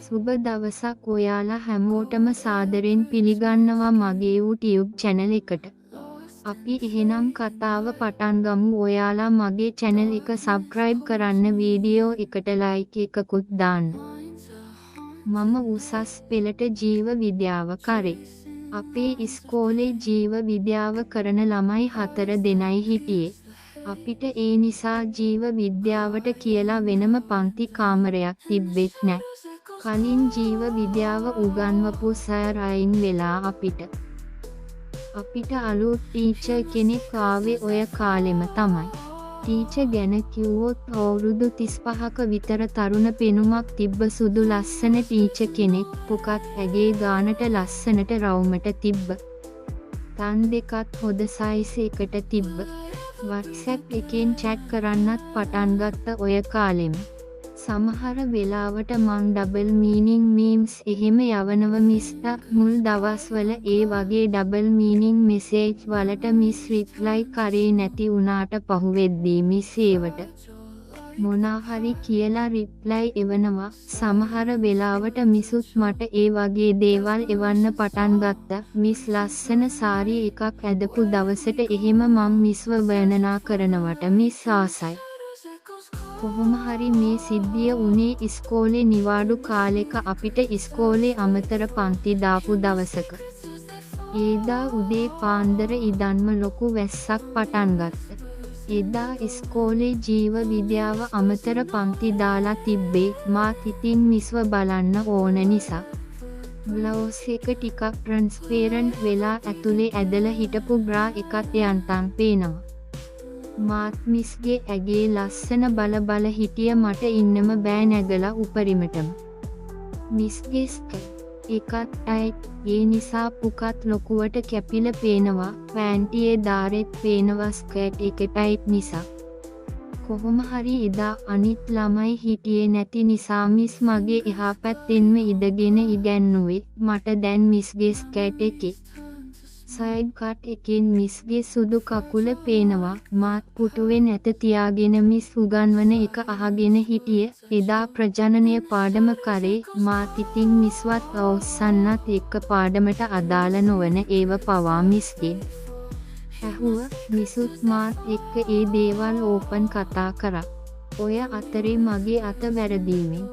සුබ දවසක් ඔයාලා හැමෝටම සාදරෙන් පිළිගන්නවා මගේ YouTube channel එකට. අපි එහෙනම් කතාව පටන් ගමු. ඔයාලා මගේ channel එක subscribe කරන්න, වීඩියෝ එකට like එකකුත් දාන්න. මම උසස් පෙළට ජීව විද්‍යාව කරේ. අපේ ඉස්කෝලේ ජීව විද්‍යාව කරන ළමයි 4 දෙනයි හිටියේ. අපිට ඒ නිසා ජීව විද්‍යාවට කියලා වෙනම පන්ති කාමරයක් තිබ්බෙත් නෑ. කලින් ජීව විද්‍යාව උගන්වපු සර් අයින් වෙලා අපිට අලුත් ටීචර් කෙනෙක් ආවේ ඔය කාලෙම තමයි. ටීචර් ගැන කිව්වොත් අවුරුදු 35ක විතර තරුණ පෙනුමක් තිබ්බ සුදු ලස්සන ටීචර් කෙනෙක්. පුකත් ඇගේ ගානට ලස්සනට රවුමට තිබ්බ. තන් දෙකත් හොඳ සයිස් එකට තිබ්බ. WhatsApp එකෙන් chat කරන්නත් පටන් ගත්ත ඔය කාලෙම. සමහර වෙලාවට මං ඩබල් මීනින් මීම්ස් එහෙම යවනව මිස්ට. මුල් දවස්වල ඒ වගේ ඩබල් මීනින් මෙසේජ් වලට මිස් රිප්ලයි කරේ නැති වුණාට පහුවෙද්දී මිස් ඒවට මොනා හරි කියලා රිප්ලයි එවනවා. සමහර වෙලාවට මිසුත් මට ඒ වගේ දේවල් එවන්න පටන් ගත්තා. මිස් ලස්සන සාරි එකක් ඇදපු දවසට එහෙම මං මිස්ව වර්ණනා කරනවට මිස් ආසයි. කොහොම හරි මේ සිද්ධිය උනේ ඉස්කෝලේ නිවාඩු කාලෙක අපිට ඉස්කෝලේ අමතර පන්ති දාපු දවසක. ඒදා උදේ පාන්දර ඉඳන්ම ලොකු වැස්සක් පටන් ගත්තා. එදා ඉස්කෝලේ ජීව විද්‍යාව අමතර පන්ති දාලා තිබ්බේ මාත් ඉතින් මිස්ව බලන්න ඕන නිසා. බ්ලවුස් එක ටිකක් ට්‍රන්ස්පේරන්ට් වෙලා ඇතුලේ ඇදලා හිටපු බ්‍රා එකත් යන්තම් පේනවා. මාත් මිස්ගේ ඇගේ ලස්සන බල හිටිය. මට ඉන්නම බෑ නැගලා උපරිමටම. මිස්ගේ ස්කර්ට් එකත් ටයිට්, ඒ නිසා පුකත් ලොකුවට කැපිල පේනවා. පෑන්ටියේ දාරෙත් පේනවා ස්කර්ට් එක ටයිට් නිසා. කොහොම හරි එදා අනිත් ළමයි හිටියේ නැති නිසා මිස් මගේ එහා පැත්තෙන්ම ඉඳගෙන ඉගැන්නුවේ. මට දැන් මිස්ගේ ස්කර්ට් එකේ සයිඩ් කට් එකෙන් මිස්ගේ සුදු කකුල පේනවා. මාත් පුටුවෙන් ඇත තියාගෙන මිස් උගන්වන එක අහගෙන හිටිය. එදා ප්‍රජනනය පාඩම කරේ. මාත් ඉතින් මිස්වත් අවසන්නත් එක්ක පාඩමට අදාළ නොවන ඒව පවා මිස්ගෙන් ඇහුව. මිසුත් මාත් එක්ක ඒ දේවල් ඕපන් කතා කරා. ඔය අතරේ මගේ අත වැරදීමෙන්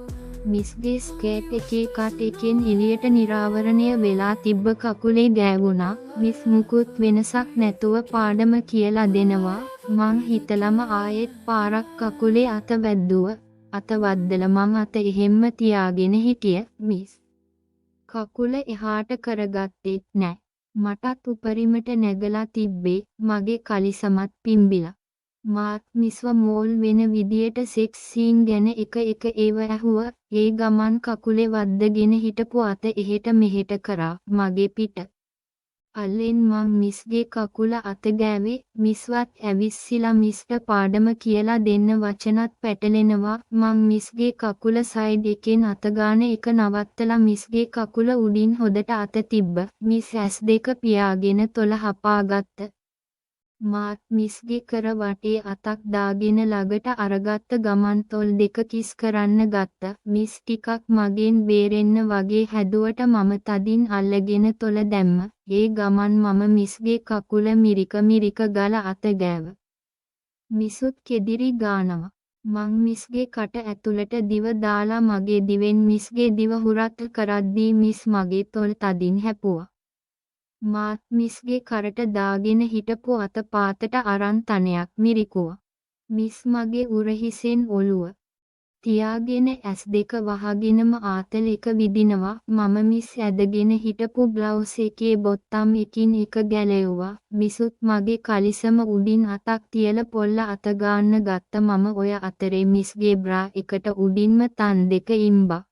මිස්ගේ ස්කර්ට් එකේ කට් එකෙන් එළියට නිරාවරණය වෙලා තිබ්බ කකුලේ ගෑවුණා. මිස් මුකුත් වෙනසක් නැතුව පාඩම කියලා දෙනවා. මං හිතලම ආයෙත් පාරක් කකුලේ අත වැද්දුව. අත වද්දලා මං අත එහෙම්ම තියාගෙන හිටිය. මිස් කකුල එහාට කරගත්තෙත් නෑ. මටත් උපරිමට නැගලා තිබ්බේ. මගේ කලිසමත් පිම්බිලා. මාත් මිස්ව මෝල් වෙන විදියට සෙක්ස් සීන් ගැන එක ඒව ඇහුව. ඒ ගමන් කකුලේ වද්දගෙන හිටපු අත එහෙට මෙහෙට කරා මගේ පිට. අල්ලෙන් මං මිස්ගේ කකුල අත ගෑවේ. මිස්වත් ඇවිස්සීලා මිස්ට පාඩම කියලා දෙන්න වචනත් පැටලෙනවා. මං මිස්ගේ කකුල සයිඩ් එකෙන් අත ගාන එක නවත්තලා මිස්ගේ කකුල උඩින් හොදට අත තිබ්බ. මිස් ඇස් දෙක පියාගෙන තොල හපාගත්ත. මාත් මිස්ගේ කර වටේ අතක් දාගෙන ළඟට අරගත්ත ගමන් තොල් දෙක කිස් කරන්න ගත්තා. මිස් ටිකක් මගෙන් බේරෙන්න වගේ හැදුවට මම තදින් අල්ලගෙන තොල දැම්ම. ඒ ගමන් මම මිස්ගේ කකුල මිරික ගල අත ගෑව. මිසුත් කෙදිරි ගානවා. මං මිස්ගේ කට ඇතුළට දිව දාලා මගේ දිවෙන් මිස්ගේ දිව හුරත් කරද්දී මිස් මගේ තොල් තදින් හැපුවා. මාත් මිස්ගේ කරට දාගෙන හිටපු අත පාතට අරන් තනයක් මිරිකුවා. මිස් මගේ උරහිසෙන් ඔළුව තියාගෙන ඇස් දෙක වහගෙනම ආතල් එක විදිනවා. මම මිස් ඇදගෙන හිටපු බ්ලවුස් එකේ බොත්තම් එකින් එක ගැලෙව්වා. මිසුත් මගේ කලිසම උඩින් අතක් තියලා පොල්ල අත ගන්න ගත්ත. මම ඔය අතරේ මිස්ගේ බ්‍රා එකට උඩින්ම තන් දෙක ඉම්බා.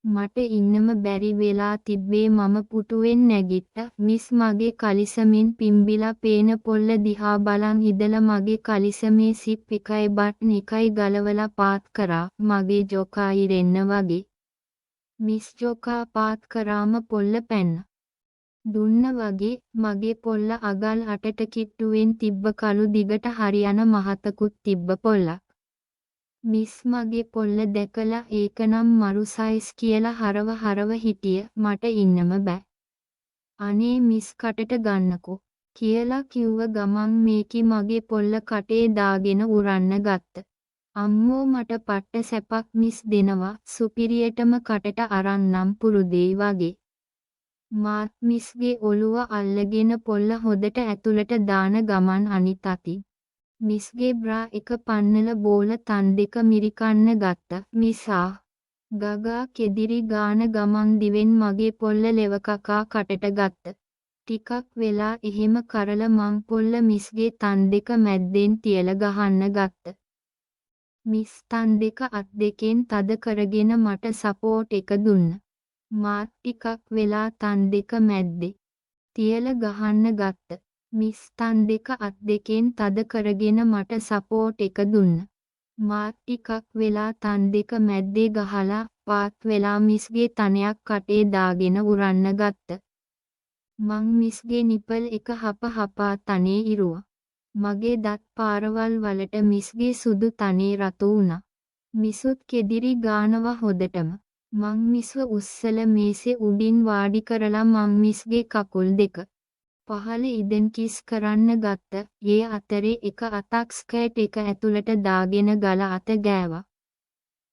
මට ඉන්නම බැරි වෙලා තිබ්බේ. මම පුටුවෙන් නැගිට්ටා. මිස් මගේ කලිසමෙන් පිම්බිලා පේන පොල්ල දිහා බලන් ඉඳලා මගේ කලිසමේ සිප් එකයි බටන් එකයි ගලවලා පාත් කරා. මගේ ජොකා ඉරෙන්න වගේ. මිස් ජොකා පාත් කරාම පොල්ල පැන්න දුන්න වගේ. මගේ පොල්ල අගල් අටට කිට්ටුවෙන් තිබ්බ කළු දිගට හරියන මහතකුත් තිබ්බ පොල්ලක්. මිස් මගේ පොල්ල දැකලා ඒකනම් මරු සයිස් කියලා හරව හිටිය මට ඉන්නම බෑ. අනේ මිස් කටට ගන්නකෝ කියලා කිව්ව ගමන් මේකි මගේ පොල්ල කටේ දාගෙන උරන්න ගත්ත. අම්මෝ මට පට්ට සැපක් මිස් දෙනවා සුපිරියටම කටට අරන් නම් පුරුදේ වගේ. මාත් මිස්ගේ ඔළුව අල්ලගෙන පොල්ල හොදට ඇතුළට දාන ගමන් අනිත් අතින් මිස්ගේ බ්‍රා එක පන්නල බෝල තන් දෙක මිරිකන්න ගත්ත. මිසා ගගා කෙදිරි ගාන ගමන් දිවෙන් මගේ පොල්ල ලෙවකකා කටට ගත්ත. ටිකක් වෙලා එහෙම කරල මං පොල්ල මිස්ගේ තන් දෙක මැද්දෙන් තියල ගහන්න ගත්ත. මිස් තන් දෙක අත් දෙකෙන් තද කරගෙන මට සපෝට් එක දුන්න. මාත් ටිකක් වෙලා තන් දෙක මැද්දේ තියල ගහන්න ගත්ත. මිස් තන් දෙක අත් දෙකෙන් තද කරගෙන මට සපෝට් එක දුන්න. මාත් ටිකක් වෙලා තන් දෙක මැද්දේ ගහලා පාත් වෙලා මිස්ගේ තනයක් කටේ දාගෙන උරන්න ගත්ත. මං මිස්ගේ නිපල් එක හපා තනේ ඉරුවා. මගේ දත් පාරවල් වලට මිස්ගේ සුදු තනේ රතු වුණා. මිසුත් කෙදිරි ගානවා හොදටම. මං මිස්ව උස්සල මේසේ උඩින් වාඩි කරලා මං මිස්ගේ කකුල් දෙක පහළ ඉදන් කිස් කරන්න ගත්ත. ඒ අතරේ එක අතක් ස්කර්ට් එක ඇතුළට දාගෙන ගල අත ගෑවා.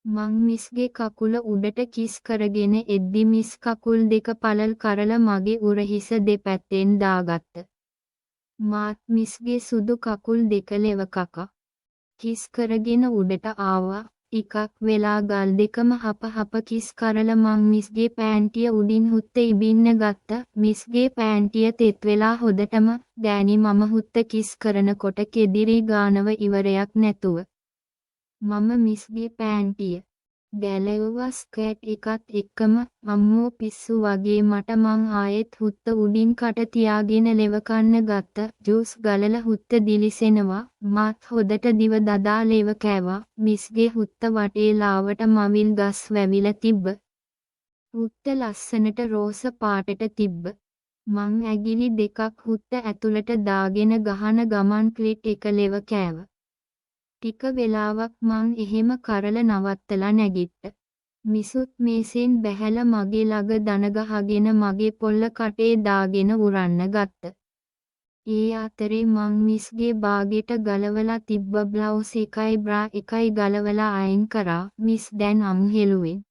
මං මිස්ගේ කකුල උඩට කිස් කරගෙන එද්දි මිස් කකුල් දෙක පළල් කරල මගේ උරහිස දෙපැත්තෙන් දාගත්ත. මාත් මිස්ගේ සුදු කකුල් දෙක ලෙවකකා කිස් කරගෙන උඩට ආවා. ටිකක් වෙලා ගල් දෙකම හප කිස් කරල මං මිස්ගේ පෑන්ටිය උඩින් හුත්ත ඉබින්න ගත්ත. මිස්ගේ පෑන්ටිය තෙත් වෙලා හොදටම ගෑණි මම හුත්ත කිස් කරනකොට කෙදිරි ගානව ඉවරයක් නැතුව. මම මිස්ගේ පෑන්ටිය ගැලවුවා ස්කර්ට් එකත් එක්කම. අම්මෝ පිස්සු වගේ මට මං ආයෙත් හුත්ත උඩින් කට තියාගෙන ලෙවකන්න ගත්ත. ජූස් ගලල හුත්ත දිලිසෙනවා. මාත් හොදට දිව දදා ලෙව කෑවා. මිස්ගේ හුත්ත වටේ ලාවට මවිල් ගස් වැවිල තිබ්බ. හුත්ත ලස්සනට රෝස පාටට තිබ්බ. මං ඇගිලි දෙකක් හුත්ත ඇතුළට දාගෙන ගහන ගමන් ක්ලිට් එක ලෙව කෑව. ටික වෙලාවක් මං එහෙම කරල නවත්තලා නැගිට්ට. මිසුත් මේසෙන් බැහැල මගේ ළඟ දනගහගෙන මගේ පොල්ල කටේ දාගෙන උරන්න ගත්ත. ඒ අතරේ මං මිස්ගේ බාගෙට ගලවලා තිබ්බ බ්ලවුස් එකයි බ්‍රා එකයි ගලවලා අයින් කරා. මිස් දැන් අමු හෙළුවෙන්.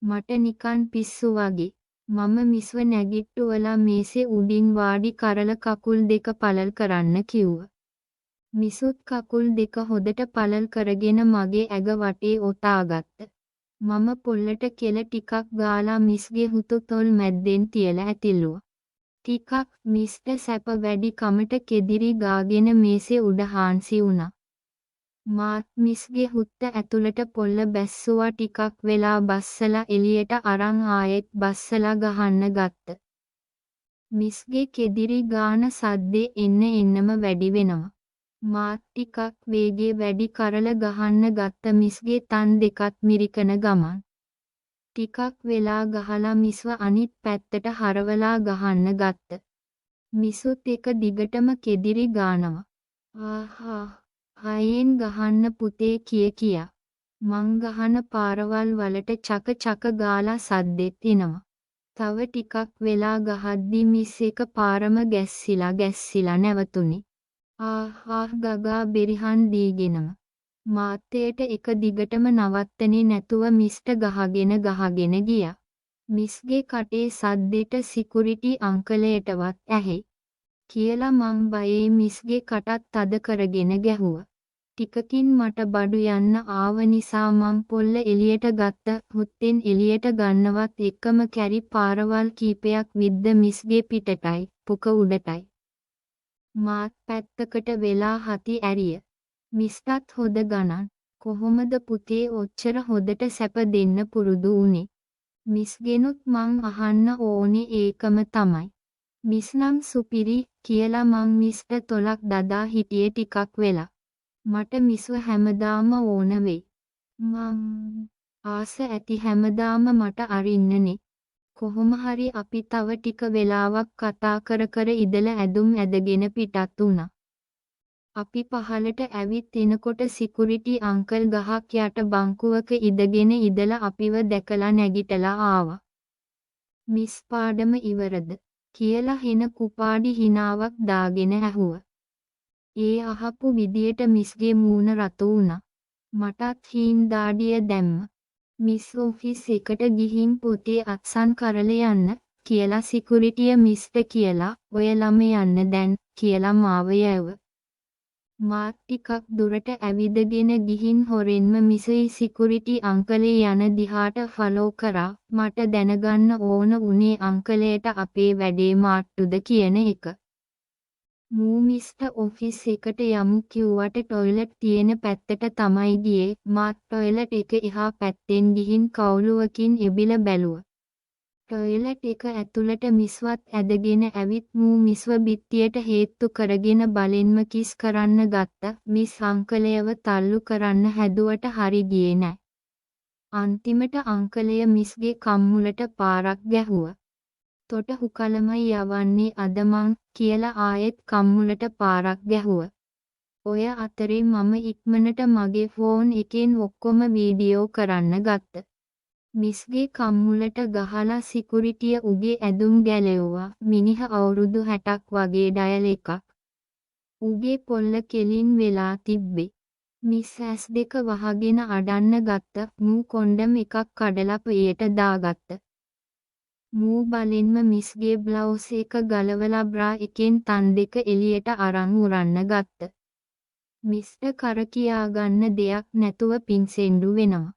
මට නිකන් පිස්සු වගේ. මම මිස්ව නැගිට්ටුවලා මේසේ උඩින් වාඩි කරල කකුල් දෙක පළල් කරන්න කිව්වා. මිසුත් කකුල් දෙක හොදට පළල් කරගෙන මගේ ඇග වටේ ඔතාගත්ත. මම පොල්ලට කෙල ටිකක් ගාලා මිස්ගේ හුතු තොල් මැද්දෙන් තියලා ඇතිල්ලුවා. ටිකක් මිස්ට සැප වැඩි කමට කෙදිරි ගාගෙන මේසේ උඩ හාන්සි වුණා. මාත් මිස්ගේ හුත්ත ඇතුළට පොල්ල බැස්සුවා. ටිකක් වෙලා බස්සලා එළියට අරන් ආයෙත් බස්සලා ගහන්න ගත්ත. මිස්ගේ කෙදිරි ගාන සද්දේ එන්නම වැඩි වෙනවා. මාත් ටිකක් වේගේ වැඩි කරල ගහන්න ගත්ත. මිස්ගේ තන් දෙකත් මිරිකන ගමන්. ටිකක් වෙලා ගහලා මිස්ව අනිත් පැත්තට හරවලා ගහන්න ගත්ත. මිසුත් එක දිගටම කෙදිරි ගානවා. ආහා හයෙන් ගහන්න පුතේ කියා. මං ගහන පාරවල් වලට චක ගාලා සද්දෙත් එනවා. තව ටිකක් වෙලා ගහද්දි මිස් එක පාරම ගැස්සිලා නැවතුනේ. ආහා ගගා බෙරිහන් දීගෙනම. මාතේට එක දිගටම නවත්තනේ නැතුව මිස්ට ගහගෙන ගියා. මිස්ගේ කටේ සද්දෙට සිකුරිටි අංකලයටවත් ඇහි කියලා මං බයේ මිස්ගේ කටත් තද කරගෙන ගැහුවා. ටිකකින් මට බඩු යන්න ආව නිසා මං පොල්ල එළියට ගත්ත. හුත්තෙන් එළියට ගන්නවත් එක්කම කැරි පාරවල් කීපයක් විද්ද මිස්ගේ පිටටයි පුක උඩටයි. මාත් පැත්තකට වෙලා හති ඇරිය. මිස්ටත් හොද ගණන්. කොහොමද පුතේ ඔච්චර හොදට සැප දෙන්න පුරුදු වුනේ? මිස්ගෙනුත් මං අහන්න ඕනේ ඒකම තමයි. මිස් නම් සුපිරි කියලා මං මිස්ට තොලක් දදා හිටියේ ටිකක් වෙලා. මට මිස්ව හැමදාම ඕන වෙයි. මං ආස ඇති හැමදාම මට අරින්නනේ. කොහොම හරි අපි තව ටික වෙලාවක් කතා කර ඉදලා ඇදුම් ඇදගෙන පිටත් වුණා. අපි පහලට ඇවිත් එනකොට සිකුරිටි අංකල් ගහක් යට බංකුවක ඉඳගෙන ඉඳලා අපිව දැකලා නැගිටලා ආවා. මිස් පාඩම ඉවරද කියලා හෙන කුපාඩි හිනාවක් දාගෙන ඇහුවා. ඒ අහපු විදියට මිස්ගේ මූණ රතු වුණා. මටත් හීන් දාඩිය දැම්ම. මිස් ඔෆිස් එකට ගිහින් පොතේ අත්සන් කරලා යන්න කියලා සිකුරිටිය මිස්ට කියලා ඔය ළම යන්න දැන් කියලා මාව යැව්වා. මාත් ටිකක් දුරට ඇවිදගෙන ගිහින් හොරෙන්ම මිසයි සිකුරිටි අංකලේ යන දිහාට ෆලෝ කරා. මට දැනගන්න ඕන උනේ අංකලයට අපේ වැඩේ මාට්ටුද කියන එක. මූ මිස්ට ඔෆිස් එකට යමු කිව්වට ටොයිලට් තියෙන පැත්තට තමයි ගියේ. මාත් ටොයිලට් එක එහා පැත්තෙන් ගිහින් කවුළුවකින් එබිල බැලුවා. ටොයිලට් එක ඇතුළට මිස්වත් ඇදගෙන ඇවිත් මූ මිස්ව බිත්තියට හේතු කරගෙන බලෙන්ම කිස් කරන්න ගත්තා. මිස් අංකලයව තල්ලු කරන්න හැදුවට හරි ගියේ නෑ. අන්තිමට අංකලය මිස්ගේ කම්මුලට පාරක් ගැහුවා. තොට හුකලමයි යවන්නේ අද මං කියලා ආයෙත් කම්මුලට පාරක් ගැහුවා. ඔය අතරේ මම ඉක්මනට මගේ ෆෝන් එකෙන් ඔක්කොම වීඩියෝ කරන්න ගත්තා. මිස්ගේ කම්මුලට ගහලා සිකුරිටිය උගේ ඇදුම් ගැලෙව්වා. මිනිහ අවුරුදු 60ක් වගේ ඩයල් එකක්. උගේ පොල්ල කෙලින් වෙලා තිබ්බේ. මිස් ඇස් දෙක වහගෙන අඩන්න ගත්ත. මූ කොණ්ඩම් එකක් කඩලා පෙයට දාගත්ත. මූ බලෙන්ම මිස්ගේ බ්ලවුස් එක ගලවලා බ්‍රා එකෙන් තන් දෙක එළියට අරන් උරන්න ගත්ත. මිස්ට කර කියාගන්න දෙයක් නැතුව පින්සෙන්ඩු වෙනවා.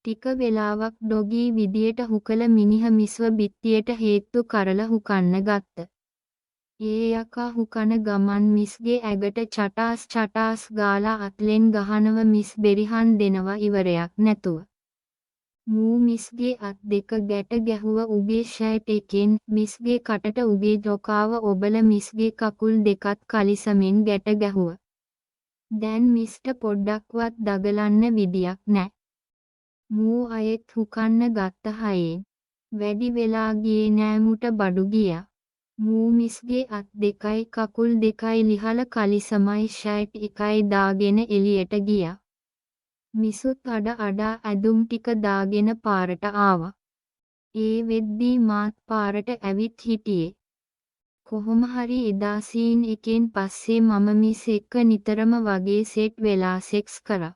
ටික වෙලාවක් ඩොගී විදියට හුකල මිනිහ මිස්ව බිත්තියට හේතු කරලා හුකන්න ගත්ත. ඒ යකා හුකන ගමන් මිස්ගේ ඇගට චටාස් ගාලා අත්ලෙන් ගහනව මිස් බෙරිහන් දෙනවා ඉවරයක් නැතුව. මූ මිස්ගේ අත් දෙක ගැට ගැහුව උගේ ෂර්ට් එකෙන්. මිස්ගේ කටට උගේ ජොකාව ඔබල මිස්ගේ කකුල් දෙකත් කලිසමෙන් ගැට ගැහුවා. දැන් මිස්ට පොඩ්ඩක්වත් දගලන්න විදියක් නෑ. මූ අයෙත් හුකන්න ගත්ත හයෙන්. වැඩි වෙලා ගියේ නෑ මුට බඩු ගියා. මූ මිස්ගේ අත් දෙකයි කකුල් දෙකයි ලිහල කලිසමයි ෂර්ට් එකයි දාගෙන එළියට ගියා. මිසුත් අඩා ඇදුම් ටික දාගෙන පාරට ආවා. ඒ වෙද්දී මාත් පාරට ඇවිත් හිටියේ. කොහොම හරි එදා සීන් එකෙන් පස්සේ මම මිස් එක්ක නිතරම වගේ සෙට් වෙලා සෙක්ස් කරා.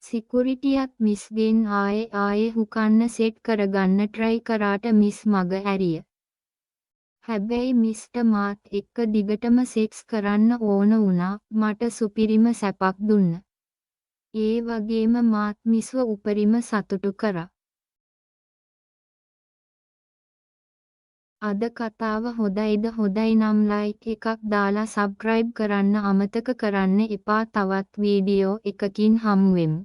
සිකුරිටියත් මිස්ගෙන් ආයේ හුකන්න සෙට් කරගන්න ට්‍රයි කරාට මිස් මග ඇරිය. හැබැයි මිස්ට මාත් එක්ක දිගටම සෙක්ස් කරන්න ඕන වුණා. මට සුපිරිම සැපක් දුන්න. ඒ වගේම මාත් මිස්ව උපරිම සතුටු කරා. අද කතාව හොඳයි නම් ලයික් එකක් දාලා සබ්ස්ක්‍රයිබ් කරන්න අමතක කරන්න එපා. තවත් වීඩියෝ එකකින් හමුවෙමු.